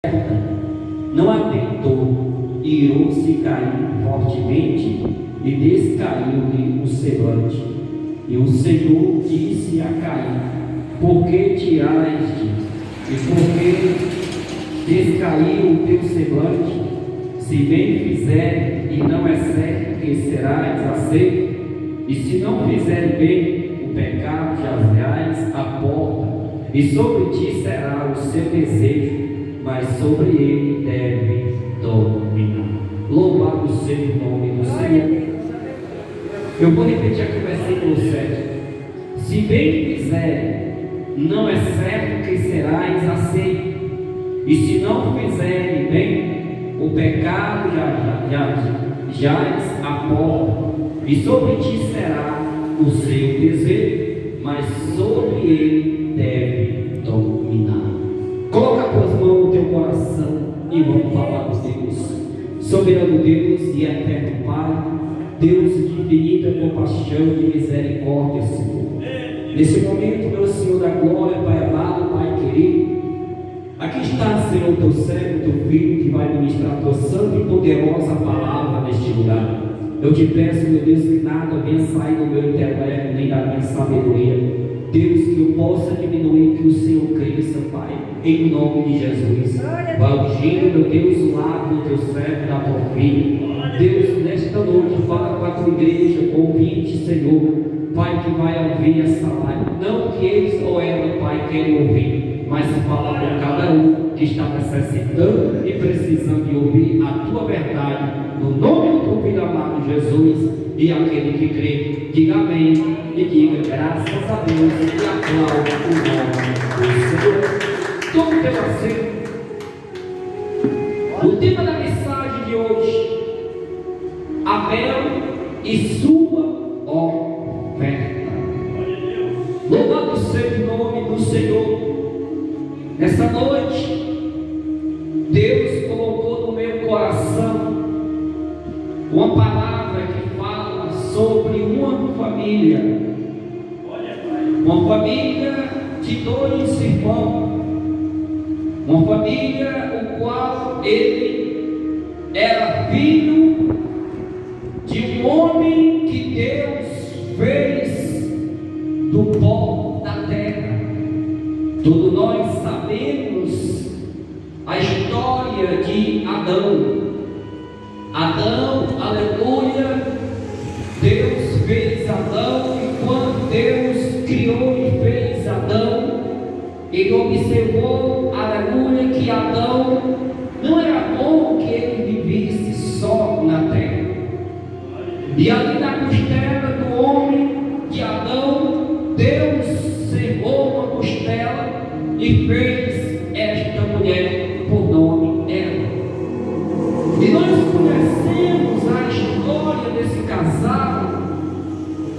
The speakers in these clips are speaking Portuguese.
não atentou, irou-se Caim fortemente e descaiu-lhe o semblante. E o Senhor disse a Caim: por que te aires e por que descaiu o teu semblante? Se bem fizer, e não é certo que serás aceito, e se não fizer bem, o pecado jazerás à porta, e sobre ti será o seu desejo, mas sobre ele deve dominar. Louvado seja o nome do Senhor. Eu vou repetir aqui o versículo 7. Se bem fizer, não é certo que serás aceito, e se não fizer bem, o pecado jaz à porta, e sobre ti será o seu desejo, mas sobre ele deve dominar. Coloca as tuas mãos no teu coração e vamos falar com Deus. Soberano Deus e eterno Pai, Deus de infinita compaixão e misericórdia, Senhor. Nesse momento, meu Senhor da glória, Pai amado, Pai querido, aqui está, Senhor, teu servo, teu filho, que vai ministrar tua santa e poderosa palavra neste lugar. Eu te peço, meu Deus, que nada venha sair do meu intelecto, nem da minha sabedoria. Deus, que eu possa diminuir, que o Senhor cresça, Pai, em nome de Jesus. Vai ungindo, meu Deus, o lado do teu servo, da tua filha. Deus, nesta noite, fala com a tua igreja, ouvinte, Senhor, Pai, que vai ouvir essa live. Não que eles ou ela, Pai, querem ouvir, mas fala com cada um que está necessitando e precisando de ouvir a tua verdade, no nome do teu filho amado Jesus. E aquele que crê, diga amém e diga graças a Deus e aplaude o nome do Senhor. Tome teu assento. O tema da mensagem de hoje: Abel e sua oferta. Louvado seja o nome do Senhor. Nessa noite, Deus colocou no meu coração uma palavra que fala sobre uma família. Uma família de dois irmãos. Uma família o qual ele era filho de um homem que Deus fez do pó da terra. Todos nós sabemos a história de Adão. Adão, aleluia, Deus fez Adão, e quando Deus criou e fez Adão, ele observou, aleluia, que Adão não era bom que ele vivesse só na terra. E ali na costela do homem, de Adão, Deus cerrou uma costela e fez esta mulher por nome Eva. E nós conhecemos a história desse casal,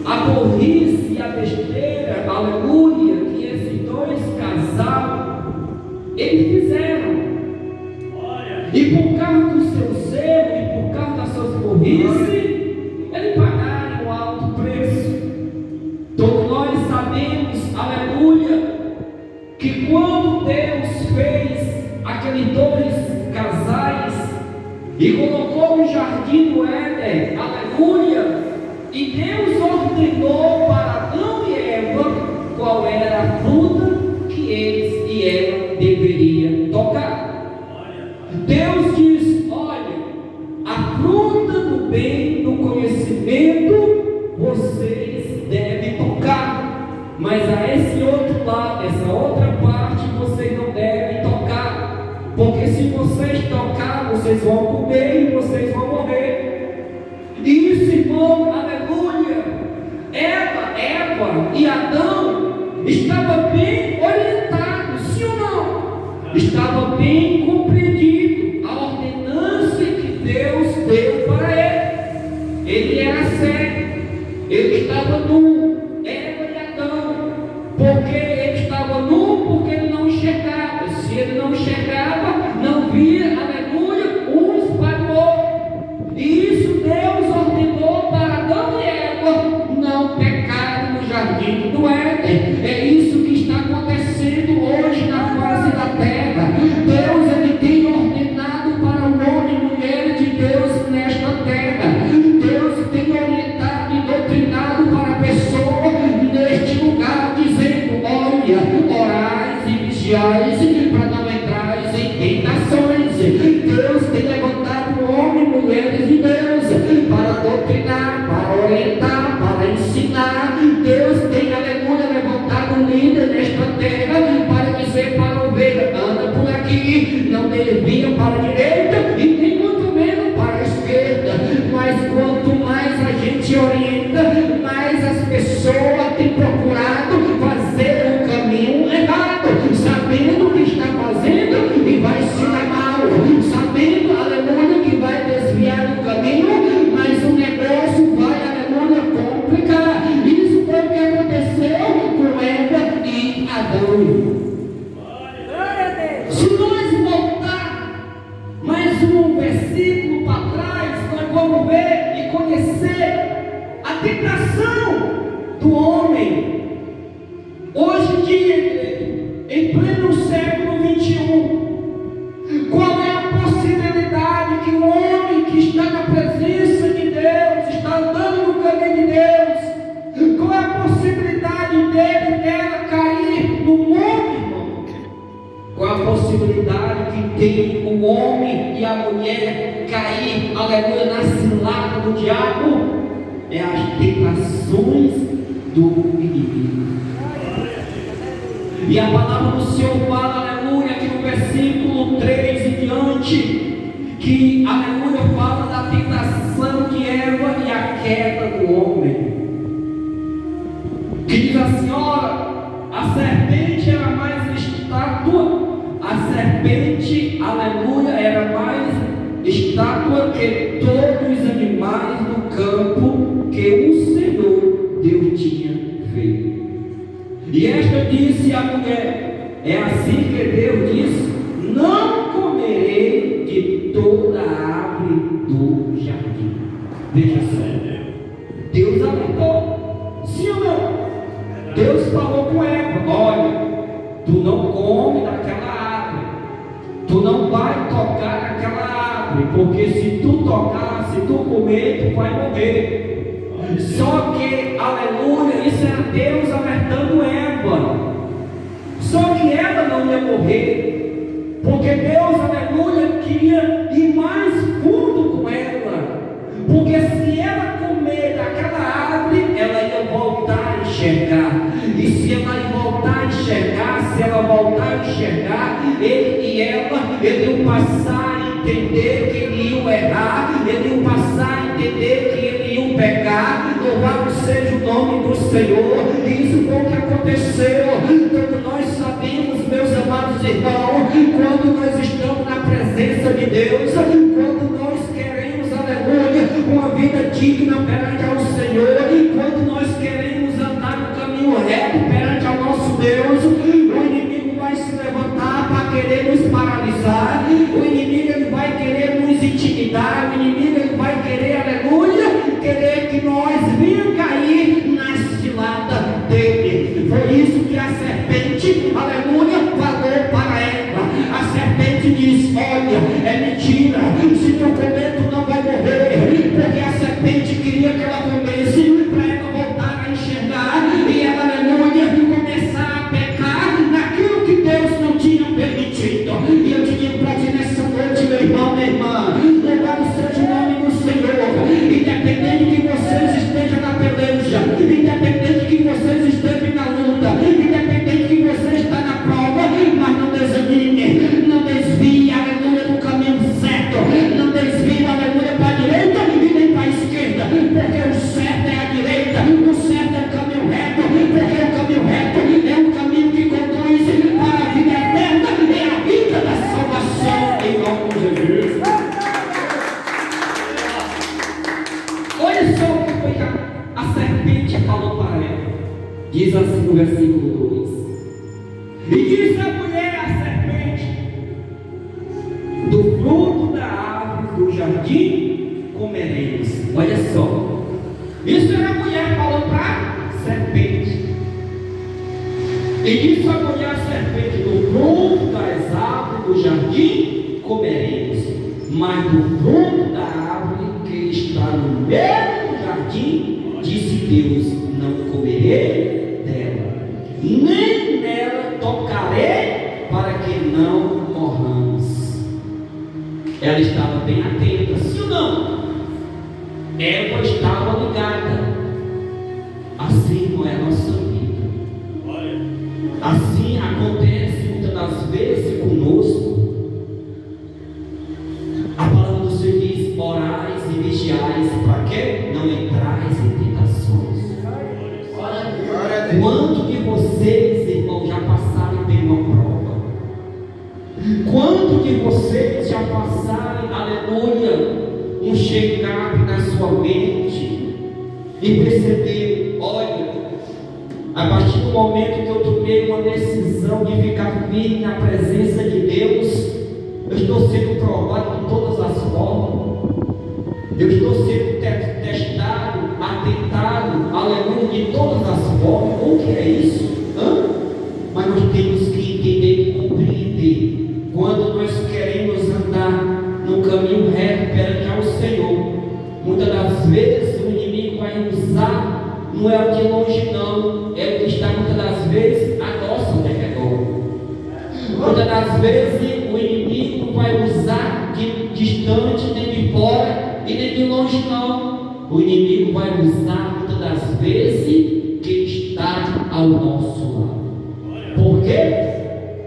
a burrice e a besteira, aleluia, que esses dois casais eles fizeram. E por causa do seu zelo e por causa das suas burrices, eles pagaram um alto preço. Todos nós sabemos, aleluia, que quando Deus fez aqueles dois casais e colocou no jardim do Éden, aleluia, e Deus ordenou para Adão e Eva qual era a fruta que eles e ela deveriam tocar. Deus diz: olha, a fruta do bem, do conhecimento, vocês devem tocar, mas a esse outro lado, essa outra parte, vocês não devem tocar, porque se vocês tocar, vocês vão comer e vocês vão morrer. E isso, irmão, aleluia, Eva e Adão estavam bem orientados, sim ou não? Estavam bem compreendidos a ordenança que Deus deu para ele. Ele era cego, ele estava nu, Eva e Adão, porque ele estava nu, porque ele não enxergava. Se ele não enxergava, não via, aleluia, uns para o outro. E isso Deus ordenou para Adão e Eva não pecarem no jardim do Éden. É isso que está acontecendo hoje na face da terra. Deus, ele tem não desvia para a direita e nem muito menos para a esquerda. Mas quanto mais a gente orienta, mais as pessoas têm procurado fazer o caminho errado, sabendo o que está fazendo e vai se dar mal, sabendo, aleluia, que vai desviar do caminho, mas o negócio vai, aleluia, complicar. Isso foi o que aconteceu com Eva e Adão. Se nós voltar mais um versículo para trás, nós vamos ver e conhecer a tentação do homem. Hoje em dia, em pleno século 21, qual é a possibilidade que o homem que está na presença de Deus, está andando no caminho de Deus, qual é a possibilidade dele, dela cair no mundo, irmão? Qual a possibilidade que tem o homem e a mulher cair, aleluia, na cilada do diabo? É as tentações do inimigo. E a palavra do Senhor fala, aleluia, aqui no versículo 3 e diante, que, aleluia, fala da tentação de Eva e a queda do homem. Que diz assim: ora, a serpente era mais estátua, a serpente, aleluia, era mais estátua que todos os animais do campo que o Senhor Deus tinha feito. E esta disse à mulher: é assim que Deus disse: não comerei de toda a árvore do jardim. Veja só, Deus alertou, sim ou não? Deus falou com Eva: olha, tu não come daquela árvore, tu não vai tocar naquela árvore, porque se tu tocar, se tu comer, tu vai morrer. Só que, aleluia, isso era Deus alertando Eva. Só que Eva não ia morrer, porque Deus, aleluia, queria ir mais fundo com ela. Porque se ela comer daquela árvore, ela ia voltar a enxergar. E se ela ia voltar a enxergar, se ela voltar a enxergar, ele e ela, eles iam passar a entender que eles iam errar, eles iam passar a entender que eles iam pecar. Louvado seja o nome do Senhor. E isso foi o que aconteceu. Então nós sabemos, meus amados irmãos, quando nós estamos na presença de Deus, quando nós queremos, aleluia, uma vida digna perante ao Senhor, quando nós queremos andar no caminho reto perante ao nosso Deus, o inimigo vai se levantar para querer nos paralisar, o inimigo ele vai querer nos intimidar, o inimigo ele vai querer, aleluia, querer que nós venhamos cair na cilada dele. Foi isso que a serpente, aleluia, falou para Eva. A serpente disse: olha, é mentira, se tu comer tu não vai morrer, porque a serpente queria que ela comesse para ela voltar a enxergar e ela, aleluia, começar a pecar naquilo que Deus não tinha permitido. E eu te digo para ti nessa noite, meu irmão, minha irmã, louvado seja o nome do Senhor. Independente que vocês estejam na peleja, independente que vocês estejam na luta, independente que você está na prova, mas não desanime, não desvie, aleluia, do caminho certo, não desvie, aleluia, para a direita e nem para a esquerda, porque o certo é a direita, o certo é o caminho reto, porque o caminho reto é o caminho que conduz para a vida eterna, é a vida da salvação, em nome de Jesus. Olha só o que foi que a serpente falou para ela. Diz assim no versículo 2: e disse a mulher à serpente: do fruto da árvore do jardim comeremos. Olha só, isso era a mulher falou para a serpente. E disse a mulher à serpente: do fruto das árvores do jardim comeremos, mas do fruto da árvore que está no meio do jardim, disse Deus: não comerei dela, nem nela tocarei, para que não morramos. Ela estava bem atenta, sim ou não? Ela estava ligada. Assim não é a nossa vida. Assim acontece muitas das vezes conosco. vigiais, para quê? Não entrais em tentações. Quanto que vocês, irmãos, já passaram por uma prova? Quanto que vocês já passaram, aleluia, um check-up na sua mente e perceberam, olha, a partir do momento que eu tomei uma decisão de ficar firme na presença de Deus, eu estou sendo provado de todas as formas, eu estou sendo testado, atentado, aleluia, de todas as formas. O que é isso? Mas nós temos que entender e compreender. Quando nós queremos andar no caminho reto perante ao Senhor, muitas das vezes o inimigo vai usar, não é o de longe não, é o que está muitas das vezes a nosso derredor. Muitas das vezes o inimigo vai usar de distante, nem de fora e nem de longe não. O inimigo vai usar muitas das vezes que está ao nosso lado. Por quê?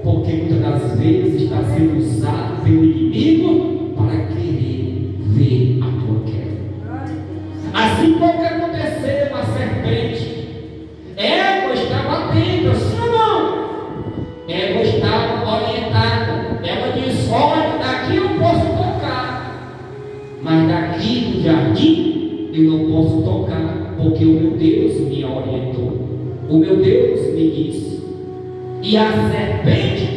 Porque muitas das vezes está sendo usado pelo inimigo para querer ver a tua queda. Assim como que aconteceu com a serpente. Eva estava atenta, sim ou não? Eva estava orientada. Ela disse: olha, daqui eu posso tocar, mas daqui do jardim eu não posso tocar, porque o meu Deus me orientou, o meu Deus me disse. E a serpente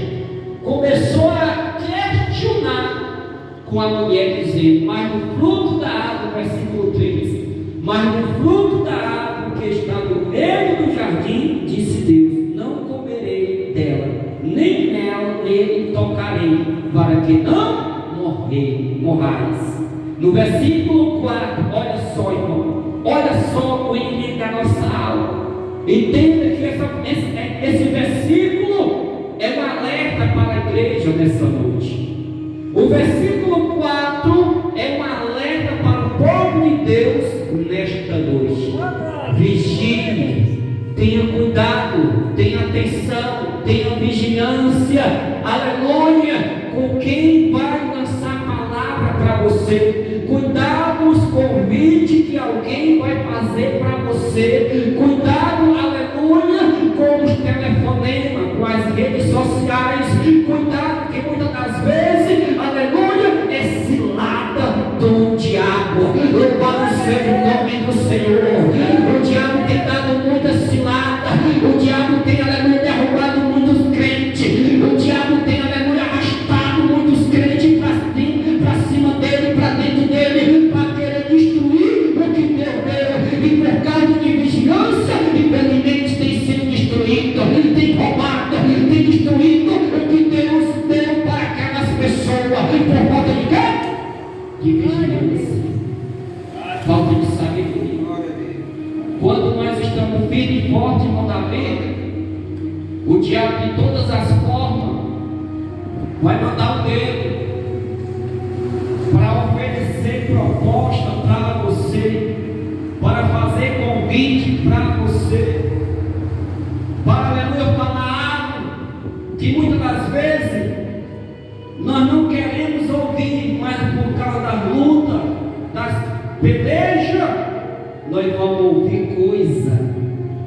começou a questionar com a mulher, dizendo: mas no fruto da árvore, versículo 13, mas no fruto da árvore que está no meio do jardim, disse Deus: não comerei dela, nem nela nele tocarei, para que não morrais. No versículo 4, olha só, irmão, olha só o inimigo da nossa alma. Entenda que esse versículo é um alerta para a igreja nessa noite. O versículo 4 é um alerta para o povo de Deus nesta noite. Vigie, tenha cuidado, tenha atenção, tenha vigilância, aleluia, com quem vai lançar palavra para você. Cuidado com os convites que alguém vai fazer para você. Cuidado, aleluia, com os telefonemas, com as redes sociais. Cuidado, que muitas das vezes, aleluia, é cilada do diabo. Louvado seja o nome do Senhor. O diabo tem dado muita cilada. O diabo tem, aleluia, derrubado muitos crentes. O diabo tem, aleluia, arrastado muitos crentes para cima dele, para dentro dele, para querer destruir o que Deus deu. E por causa de vigilância, infelizmente tem sido destruído, tem roubado, tem destruído o que Deus deu para aquelas pessoas. Por falta de quê? De vigilância, falta de sabedoria. Quando nós estamos firmes e fortes no mandamento, o diabo de todas as formas vai mandar o dedo para oferecer proposta para você, para fazer convite para você, para, aleluia, falar algo que muitas das vezes nós não queremos ouvir, mas por causa da luta, das pelejas, nós vamos ouvir coisa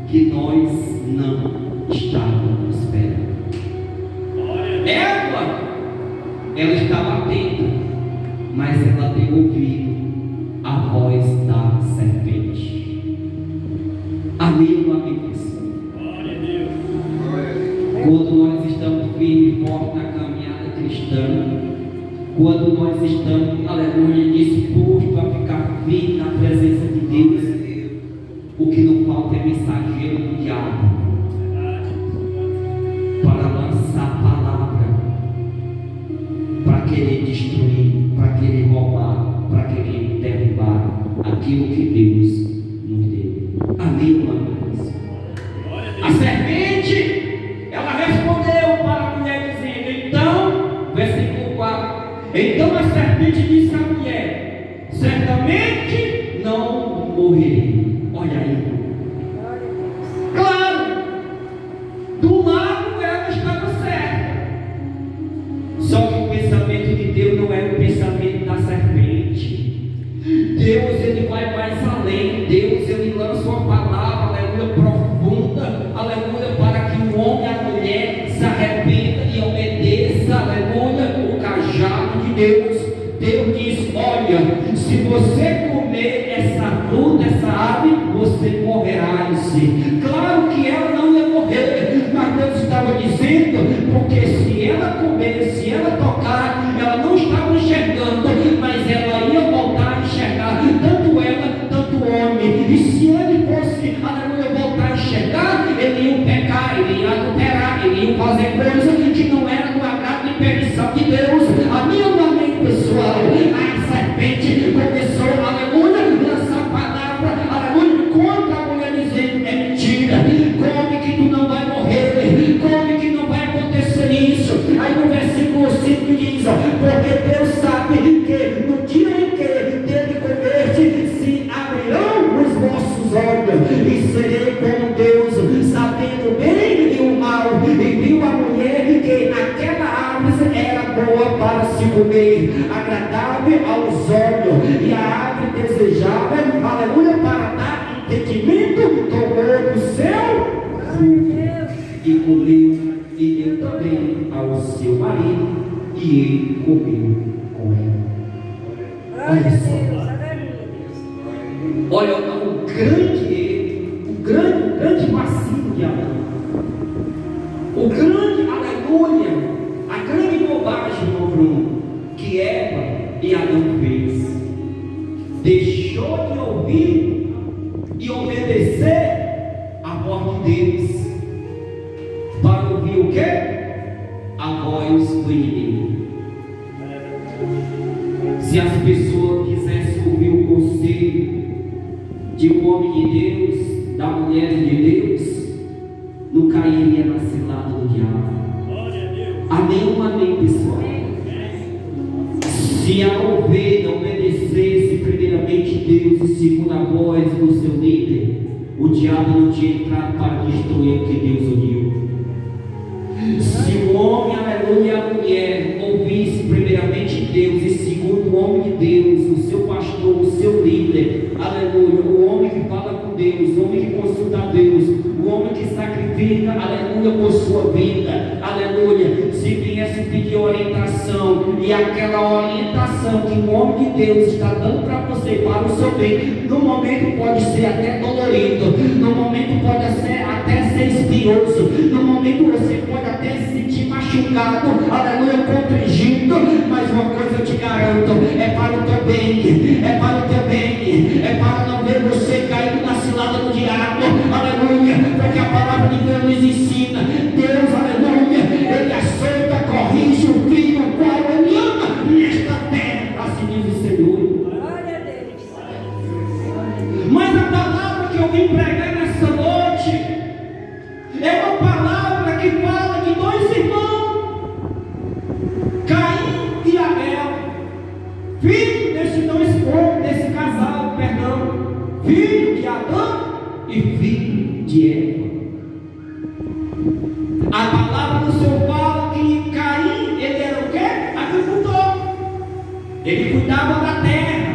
que nós não estávamos esperando. Ela estava atenta, mas ela deu ouvido à voz da serpente. Amém, amigos? Quando nós estamos firmes e fortes na caminhada cristã, quando nós estamos, aleluia, dispostos a ficar firmes na presença de Deus, o que não falta é mensageiro do diabo para lançar palavra, para querer destruir, para querer roubar, para querer derrubar aquilo que Deus nos deu. Amém, irmãos? A serpente, ela respondeu para a mulher dizendo, então, versículo 4, então a serpente disse à mulher, certamente não morrerei. Olha aí, claro, do lado ela estava certa, só que o pensamento de Deus não era o pensamento da serpente. Deus, ele Deus, Deus diz: olha, se você comer essa fruta, essa ave, você morrerá em si. Claro que ela não ia morrer, mas Deus estava dizendo, porque se ela comer, se ela tocar, ela não estava enxergando, mas ela ia voltar a enxergar, tanto ela, tanto o homem. E se ele fosse, aleluia, voltar a enxergar, ele ia pecar, ele ia adulterar, ele ia fazer coisas que não era do agrado e permissão de Deus. A minha mãe, pessoal, a serpente começou, aleluia, lançar palavra, aleluia, contra a mulher, dizendo: é mentira, come que tu não vai morrer, come que não vai acontecer isso. Aí no versículo 5 diz: porque Deus sabe que no dia em que dele comer, se abrirão os vossos olhos, e serei como Deus, sabendo o bem e o mal. E viu a mulher que aquela árvore era boa para se comer, agradável aos olhos, e a árvore desejável, aleluia, para dar entendimento, tomou do seu fruto e comeu, e deu também ao seu marido, e ele comeu com ela. Olha só, olha o grande erro, o grande vacilo de Adão, o grande, aleluia, a grande bobagem, meu Bruno, que Eva e Adão fez. Deixou de ouvir e obedecer a voz de Deus para ouvir o quê? A voz do inimigo. Se as pessoas quisessem ouvir o conselho de um homem de Deus, da mulher de Deus, não cairia na cilada do diabo. Amém ou amém, pessoal? Se a ovelha obedecesse primeiramente Deus e segundo a voz do seu líder, o diabo não tinha entrado para destruir o que Deus uniu. Se o homem, aleluia, e a mulher ouvisse primeiramente Deus e segundo o homem de Deus, o seu pastor, o seu líder, aleluia, o homem que fala com Deus, o homem que consulta a Deus, o homem que sacrifica, aleluia, por sua vida, aleluia, se viesse pedir orientação, e aquela orientação que o homem de Deus está dando para você, para o seu bem, no momento pode ser até dolorido, no momento pode até ser espinhoso, no momento você pode até se sentir machucado, aleluia, constrangido, mas uma coisa eu te garanto, é para o teu bem, é para o teu bem, é para não ver você caído na cilada do diabo, aleluia, porque a palavra de Deus nos ensina, Deus, aleluia, Ele aceita, corrige o filho, o qual Ele ama nesta terra, assim diz o Senhor. Mas a palavra que eu vim pregar nessa noite é uma palavra que fala de dois irmãos, Caim e Abel, filho desse casal, filho de Adão e filho de Eva. A palavra do Senhor fala que Caim, ele era o quê? Agricultor. Ele cuidava da terra,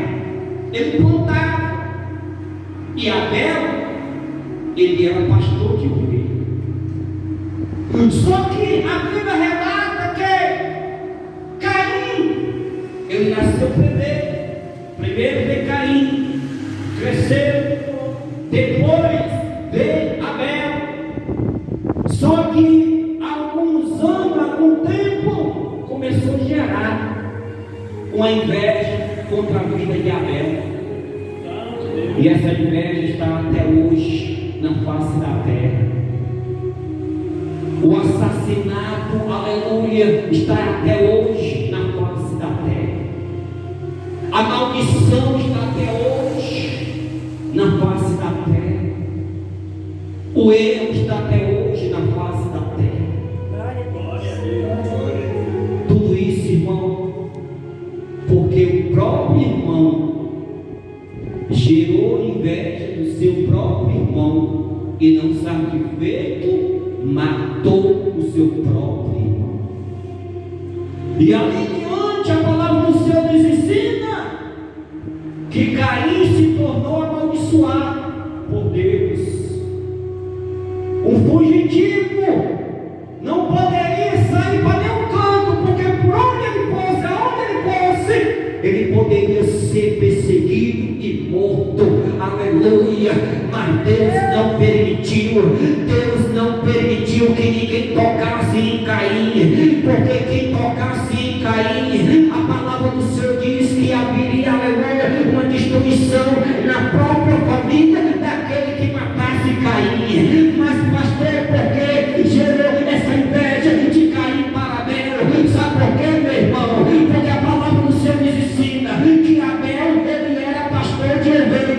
ele plantava. E Abel, ele era pastor de ovelha. Só que a Bíblia relata que Caim, ele nasceu primeiro. Primeiro veio Caim, cresceu, depois veio Abel. Só que alguns anos, algum tempo, começou a gerar uma inveja contra a vida de Abel. E essa inveja está até hoje na face da terra. O assassinato, aleluia, está até hoje na face da terra. A maldição está até hoje na face da terra. O erro está até hoje na face da terra. Tudo isso, irmão, porque o próprio irmão gerou inveja do seu próprio irmão e não sabe o que feito, matou o seu próprio irmão. E ali diante a palavra do Senhor nos ensina que Caim se tornou amaldiçoado por Deus. Um fugitivo não poderia sair para nenhum canto, porque por onde ele fosse, aonde ele fosse, ele poderia ser perseguido e morto, aleluia, mas Deus não permitiu. Deus não permitiu que ninguém tocasse em Caim, porque quem tocasse em Caim, a palavra do Senhor diz que haveria, aleluia, uma destruição na própria família daquele que matasse Caim. Mas pastor, por que gerou essa inveja de Caim para Abel? Sabe por quê, meu irmão? Porque a palavra do Senhor nos ensina que Abel, ele era pastor de ovelha.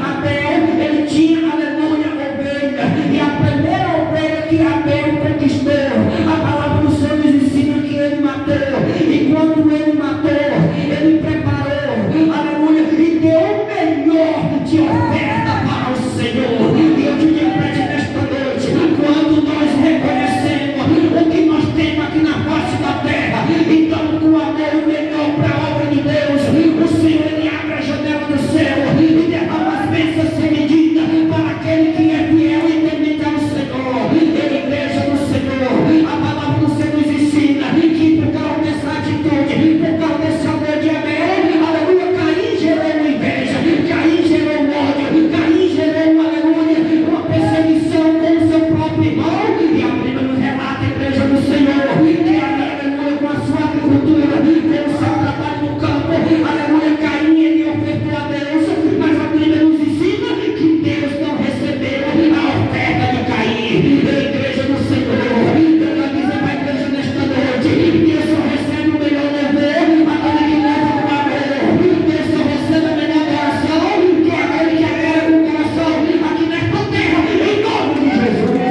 Abel, ele tinha, aleluia, ovelha, e a primeira ovelha que Abel conquistou, a palavra do Senhor nos ensina que ele matou, e quando ele matou, ele preparou, aleluia, e deu o melhor de oferta para o Senhor. E eu te digo nesta noite, quando nós reconhecemos o que nós temos aqui na face da terra, então com amor melhor para a obra de Deus, o Senhor ele abre a janela do céu e derrama as bênçãos sem medida para aquele que é fiel e temente ao Senhor. Ele igreja do Senhor, a palavra do Senhor nos ensina que por causa dessa atitude, por causa desse amor de Abel, aleluia, Caim gerou inveja, Caim gerou ódio, Caim gerou, aleluia, uma perseguição com o seu próprio irmão. E a Bíblia nos relata, a igreja do Senhor, que aleluia, com a sua agricultura, com o seu trabalho no campo, aleluia, Caim ele ofertou a Deus, mas a Bíblia nos ensina que Deus não recebeu a oferta de Caim. A igreja do Senhor, eu já disse para a igreja nesta noite, Deus só recebe o melhor louvor, aquele que leva com amor. Deus só recebe a melhor oração, que é aquele que agrega com o coração aqui nesta terra, em nome de Jesus.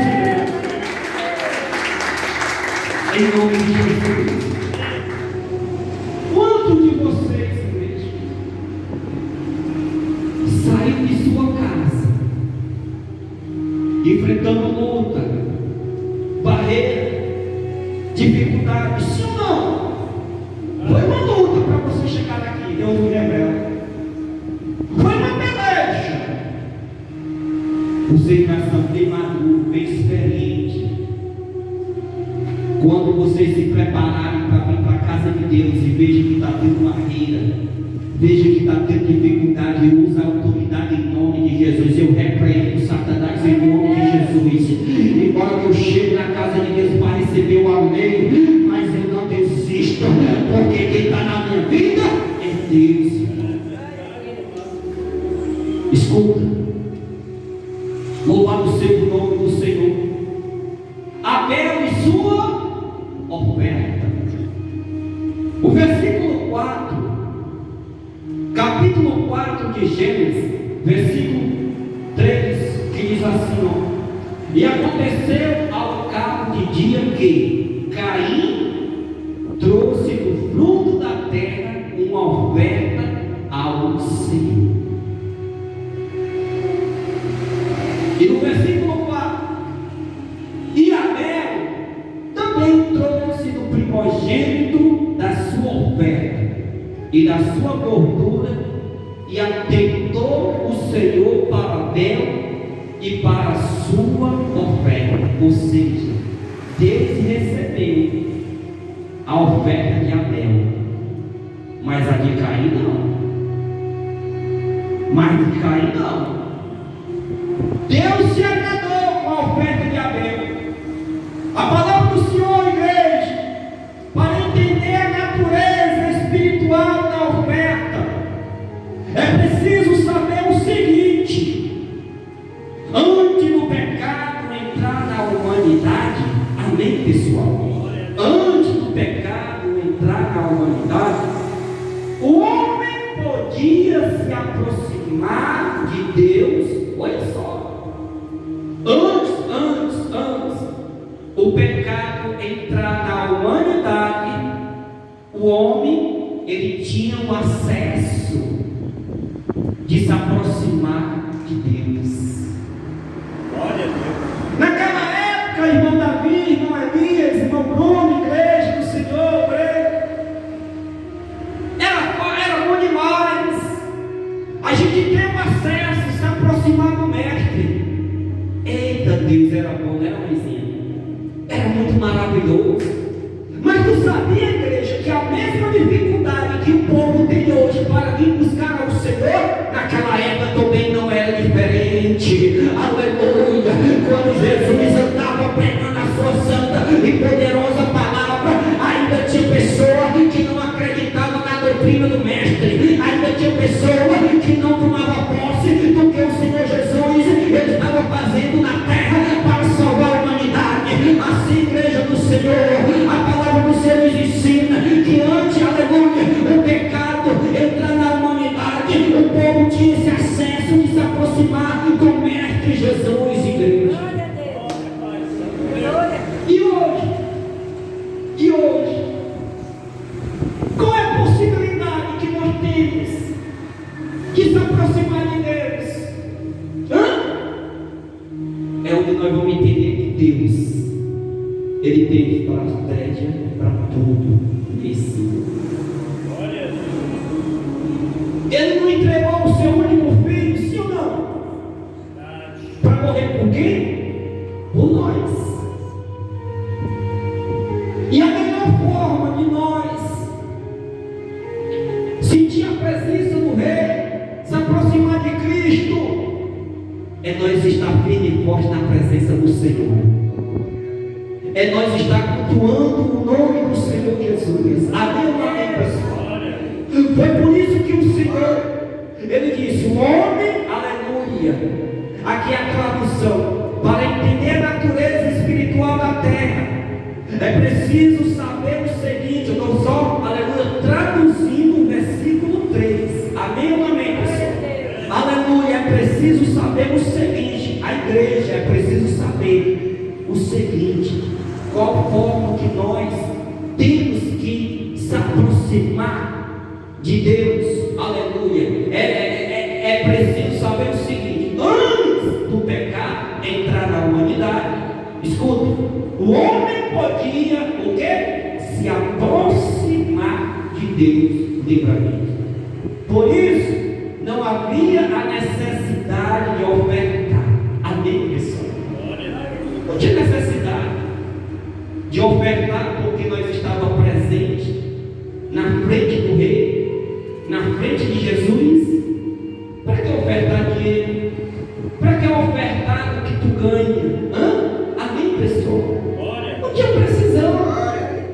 Em nome de Jesus. Quantos de vocês, igreja, saiu de sua casa enfrentando luta, barreira, dificuldade, sim ou não? Foi uma luta para você chegar aqui, Deus me revela. Foi uma peleja. Você já são bem maduro, bem experiente. Quando vocês se prepararem para vir para a casa de Deus e vejam que está tendo barreira, veja que está tendo dificuldade, usa a autoridade em nome de Jesus. Eu repreendo Satanás em nome de Jesus. Embora eu chegue na casa de Deus para receber o amém, mas eu não desisto, porque quem está na minha vida é Deus. Escuta, louvado seja o nome do Senhor. Abel e sua oferta. O versículo 4, capítulo 4 de Gênesis, versículo 3, que diz assim, ó: e aconteceu ao cabo de dia que Caim trouxe do fruto da terra uma oferta ao Senhor. E no versículo 4, e Abel também trouxe do primogênito da sua oferta e da sua gordura, e atentou o Senhor para Abel e para a sua oferta. Ou seja, Deus recebeu a oferta de Abel, mas a de Caim não. Mas de Caim não. Deus se agradou com a oferta de Abel. A palavra do Senhor, igreja, para entender a natureza espiritual da oferta, é preciso saber o seguinte: antes do pecado entrar na humanidade, amém, pessoal? Antes do pecado entrar na humanidade, o homem podia se aproximar de Deus. Olha só, antes o pecado entrar na humanidade, o homem ele tinha o acesso de se aproximar de Deus. Glória a Deus. Naquela época, irmão Davi, irmão Elias, irmão Bruno, igreja do Senhor, era bom demais a gente ter o acesso, se aproximar do mestre. Eita, Deus era bom, não era, mãezinha? Era muito maravilhoso. Mas tu sabia, igreja, que a mesma dificuldade que o povo tem hoje doutrina do mestre. Ainda tinha pessoa que não tomava posse do que o Senhor Jesus ele estava fazendo na terra para salvar a humanidade. Assim, igreja do Senhor, a palavra do Senhor nos ensina que antes, aleluia, o pecado entrar na humanidade, o povo tinha esse acesso de se aproximar do mestre Jesus, igreja. E hoje, qual é a possibilidade que nós temos de se aproximar de Deus? É onde nós vamos entender que Deus, Ele tem estratégia para tudo nesse mundo. Ele não entregou o seu único filho, sim ou não? Para morrer por quem? Por nós. E a melhor forma de nós sentir a presença do Rei, se aproximar de Cristo, é nós estar firme e forte na presença do Senhor. É nós estar cultuando o nome do Senhor Jesus. Amém, pessoal? Foi por isso que o Senhor, Ele disse, o homem, aleluia. Aqui é a tradução, para entender a natureza espiritual da terra. É preciso saber o seguinte, eu estou só, aleluia, traduzindo o versículo 3. Amém ou amém, pessoal? Aleluia, é preciso saber o seguinte, a igreja é preciso saber o seguinte, qual forma que nós temos que se aproximar de Deus, aleluia. É preciso saber o seguinte, antes do pecado entrar na humanidade, escuta, o homem podia o quê? Se aproximar de Deus livremente. Por isso, não havia a necessidade de ofertar. Amém, pessoal? Não tinha necessidade de ofertar, porque nós estávamos presentes na frente do Rei, na frente de Jesus. Para que ofertar dinheiro? Para que ofertar o que tu ganha? Amém, pessoal? Não tinha precisão.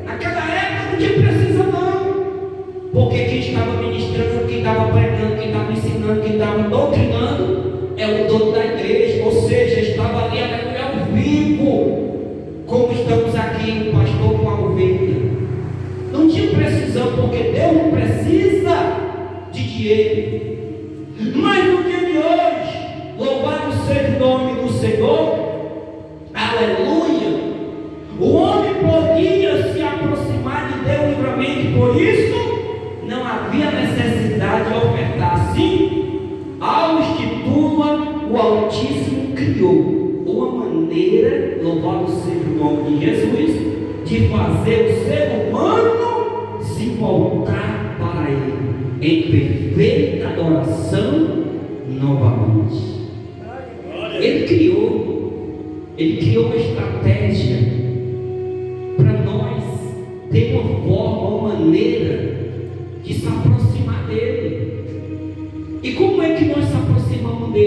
Naquela época não tinha precisão, não. Porque quem estava ministrando, quem estava pregando, quem estava ensinando, quem estava doutrinando é o dono da igreja. Ou seja, estava ali ao vivo, como estamos aqui, o pastor com a ovelha. Não tinha precisão, porque Deus não precisa de dinheiro. Mas no dia de hoje, louvado seja o nome do Senhor, aleluia, o homem podia se aproximar de Deus livremente, por isso não havia necessidade de ofertar. Assim, ao instituto, o Altíssimo criou uma maneira, louvado seja o nome de Jesus, de fazer o ser humano se voltar para Ele em perfeita adoração novamente. Ele criou uma estratégia para nós ter uma forma, uma maneira de se aproximar dele. E como é que nós se aproximamos dele?